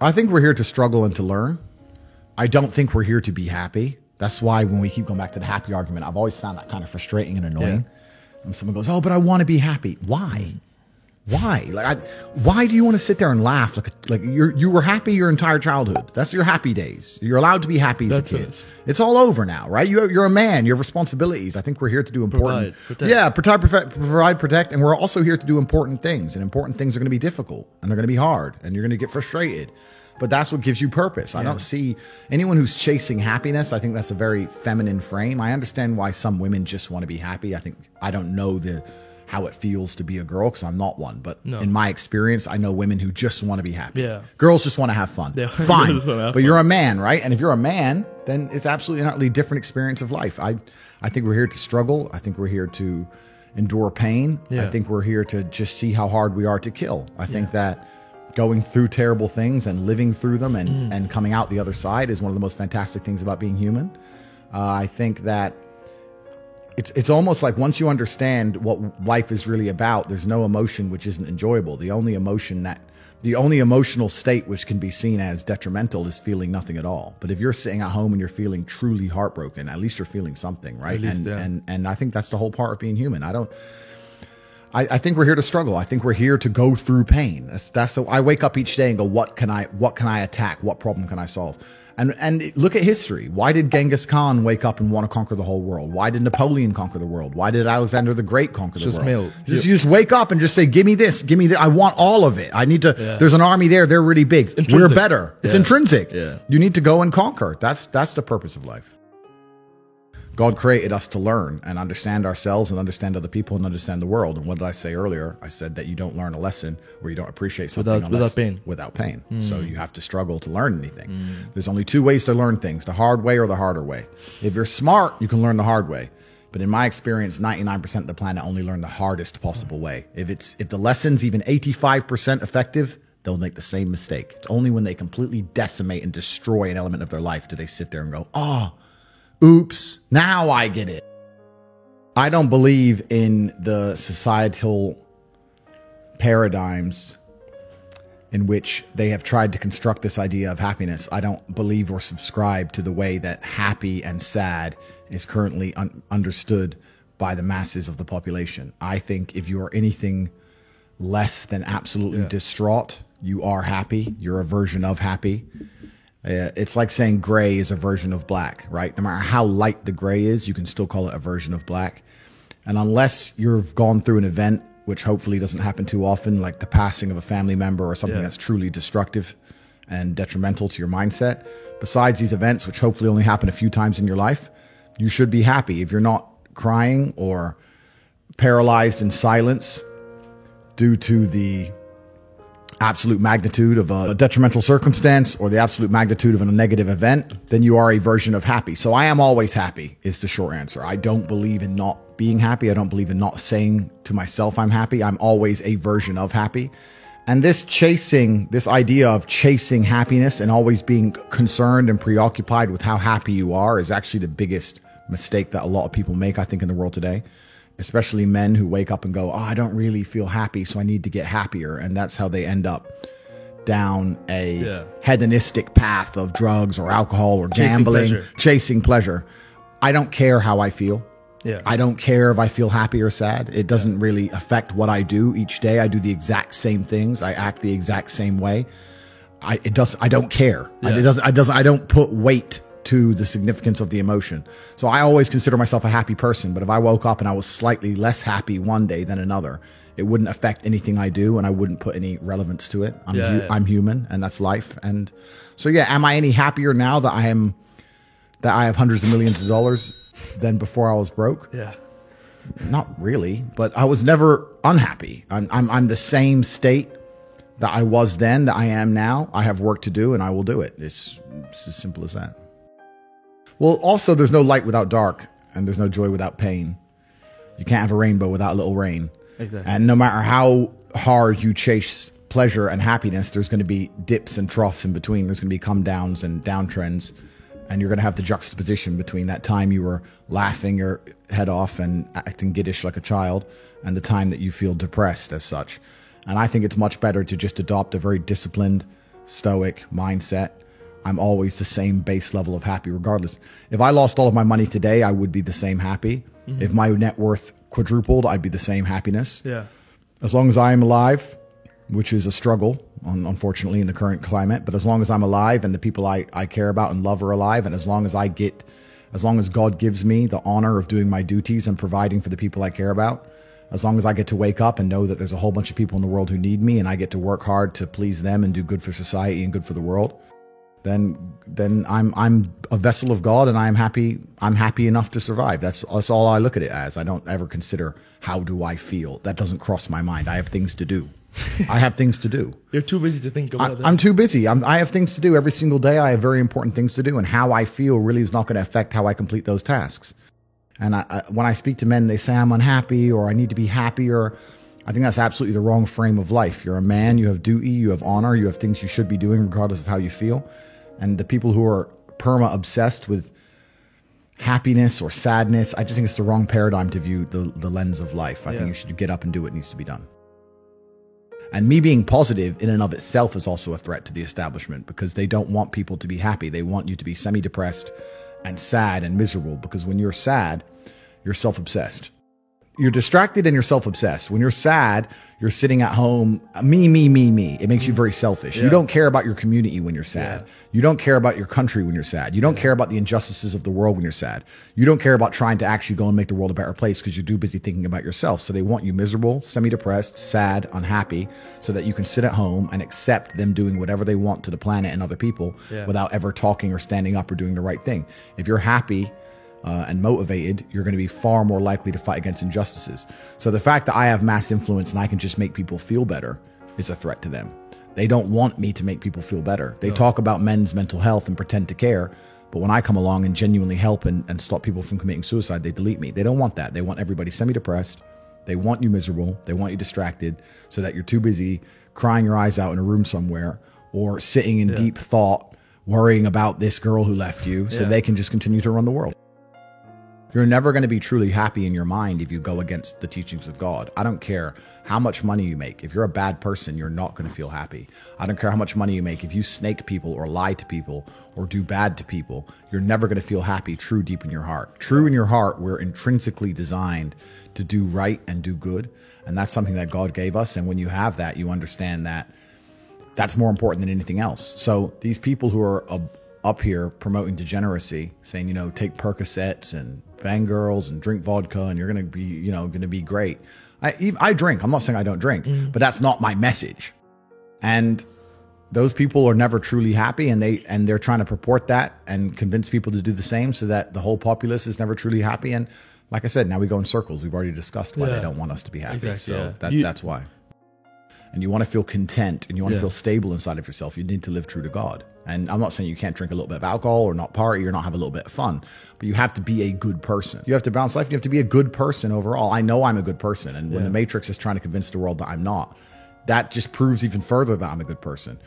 I think we're here to struggle and to learn. I don't think we're here to be happy. That's why when we keep going back to the happy argument, I've always found that kind of frustrating and annoying. When someone goes, oh, but I want to be happy. Why? Why? Why do you want to sit there and laugh like you were happy your entire childhood? That's your happy days. You're allowed to be happy as a kid. Finished. It's all over now, right? You're a man. You have responsibilities. I think we're here to do important. Provide, protect, and we're also here to do important things. And important things are going to be difficult, and they're going to be hard, and you're going to get frustrated. But that's what gives you purpose. I don't see anyone who's chasing happiness. I think that's a very feminine frame. I understand why some women just want to be happy. I don't know how it feels to be a girl because I'm not one. But in my experience, I know women who just want to be happy. Yeah. Girls just want to have fun. Fine. But you're a man, right? And if you're a man, then it's absolutely an utterly different experience of life. I think we're here to struggle. I think we're here to endure pain. I think we're here to just see how hard we are to kill. I think that going through terrible things and living through them and coming out the other side is one of the most fantastic things about being human. I think that it's almost like once you understand what life is really about, there's no emotion which isn't enjoyable. The only emotional state which can be seen as detrimental is feeling nothing at all. But if you're sitting at home and you're feeling truly heartbroken, at least you're feeling something, right? And I think that's the whole part of being human. I think we're here to struggle. I think we're here to go through pain. I wake up each day and go, what can I attack? What problem can I solve? And look at history. Why did Genghis Khan wake up and want to conquer the whole world? Why did Napoleon conquer the world? Why did Alexander the Great conquer the world? You just wake up and just say, give me this, give me that. I want all of it. I need to, there's an army there. They're really big. We're better. It's intrinsic. You need to go and conquer. That's the purpose of life. God created us to learn and understand ourselves and understand other people and understand the world. And what did I say earlier? I said that you don't learn a lesson or you don't appreciate something without pain. So you have to struggle to learn anything. There's only two ways to learn things, the hard way or the harder way. If you're smart, you can learn the hard way. But in my experience, 99% of the planet only learn the hardest possible way. If the lesson's even 85% effective, they'll make the same mistake. It's only when they completely decimate and destroy an element of their life do they sit there and go, oh, oops, now I get it. I don't believe in the societal paradigms in which they have tried to construct this idea of happiness. I don't believe or subscribe to the way that happy and sad is currently understood by the masses of the population. I think if you are anything less than absolutely distraught, you are happy. You're a version of happy. It's like saying gray is a version of black, right? No matter how light the gray is, you can still call it a version of black. And unless you've gone through an event, which hopefully doesn't happen too often, like the passing of a family member or something that's truly destructive and detrimental to your mindset, besides these events, which hopefully only happen a few times in your life, you should be happy. If you're not crying or paralyzed in silence due to the absolute magnitude of a detrimental circumstance or the absolute magnitude of a negative event, then you are a version of happy. So I am always happy is the short answer. I don't believe in not being happy. I don't believe in not saying to myself I'm happy. I'm always a version of happy. And this idea of chasing happiness and always being concerned and preoccupied with how happy you are is actually the biggest mistake that a lot of people make, I think, in the world today. Especially men who wake up and go, oh, I don't really feel happy, so I need to get happier. And that's how they end up down a hedonistic path of drugs or alcohol or gambling, chasing pleasure. I don't care how I feel. I don't care if I feel happy or sad. It doesn't really affect what I do each day. I do the exact same things. I act the exact same way. I don't care. I don't put weight to the significance of the emotion. So I always consider myself a happy person, but if I woke up and I was slightly less happy one day than another, it wouldn't affect anything I do and I wouldn't put any relevance to it. I'm human and that's life. And so, am I any happier now that I have hundreds of millions of dollars than before I was broke? Not really, but I was never unhappy. I'm the same state that I was then that I am now. I have work to do and I will do it. It's as simple as that. Well, also, there's no light without dark, and there's no joy without pain. You can't have a rainbow without a little rain. Exactly. And no matter how hard you chase pleasure and happiness, there's going to be dips and troughs in between. There's going to be come downs and downtrends, and you're going to have the juxtaposition between that time you were laughing your head off and acting giddish like a child and the time that you feel depressed as such. And I think it's much better to just adopt a very disciplined, stoic mindset, I'm always the same base level of happy regardless. If I lost all of my money today, I would be the same happy. If my net worth quadrupled, I'd be the same happiness. Yeah. As long as I'm alive, which is a struggle, unfortunately, in the current climate, but as long as I'm alive and the people I care about and love are alive, and as long as God gives me the honor of doing my duties and providing for the people I care about, as long as I get to wake up and know that there's a whole bunch of people in the world who need me and I get to work hard to please them and do good for society and good for the world, then I'm a vessel of God and I'm happy enough to survive. That's all I look at it as. I don't ever consider how do I feel. That doesn't cross my mind. I have things to do. I have things to do. You're too busy to think about that. I'm too busy. I have things to do every single day. I have very important things to do, and how I feel really is not going to affect how I complete those tasks. And when I speak to men, they say I'm unhappy or I need to be happier. I think that's absolutely the wrong frame of life. You're a man, you have duty, you have honor, you have things you should be doing regardless of how you feel. And the people who are perma-obsessed with happiness or sadness, I just think it's the wrong paradigm to view the lens of life. I think you should get up and do what needs to be done. And me being positive in and of itself is also a threat to the establishment, because they don't want people to be happy. They want you to be semi-depressed and sad and miserable, because when you're sad, you're self-obsessed. You're distracted and you're self-obsessed. When you're sad, you're sitting at home, me, me, me, me. It makes you very selfish. You don't care about your community when you're sad. You don't care about your country when you're sad. You don't care about the injustices of the world when you're sad. You don't care about trying to actually go and make the world a better place because you're too busy thinking about yourself. So they want you miserable, semi-depressed, sad, unhappy, so that you can sit at home and accept them doing whatever they want to the planet and other people without ever talking or standing up or doing the right thing. If you're happy and motivated, you're going to be far more likely to fight against injustices. So the fact that I have mass influence and I can just make people feel better is a threat to them. They don't want me to make people feel better. They talk about men's mental health and pretend to care, but when I come along and genuinely help and stop people from committing suicide, they delete me. They don't want that. They want everybody semi-depressed. They want you miserable. They want you distracted so that you're too busy crying your eyes out in a room somewhere or sitting in deep thought, worrying about this girl who left you so they can just continue to run the world. You're never going to be truly happy in your mind if you go against the teachings of God. I don't care how much money you make. If you're a bad person, you're not going to feel happy. I don't care how much money you make. If you snake people or lie to people or do bad to people, you're never going to feel happy true deep in your heart. True in your heart, we're intrinsically designed to do right and do good. And that's something that God gave us. And when you have that, you understand that that's more important than anything else. So these people who are up here promoting degeneracy, saying, you know, take Percocets and bang girls and drink vodka and you're going to be, you know, going to be great. I drink. I'm not saying I don't drink, but that's not my message. And those people are never truly happy, and they're trying to purport that and convince people to do the same so that the whole populace is never truly happy. And like I said, now we go in circles. We've already discussed why they don't want us to be happy. Exactly, so that's why. And you want to feel content and you want to feel stable inside of yourself. You need to live true to God. And I'm not saying you can't drink a little bit of alcohol or not party or not have a little bit of fun, but you have to be a good person. You have to balance life. You have to be a good person overall. I know I'm a good person. And when the Matrix is trying to convince the world that I'm not, that just proves even further that I'm a good person.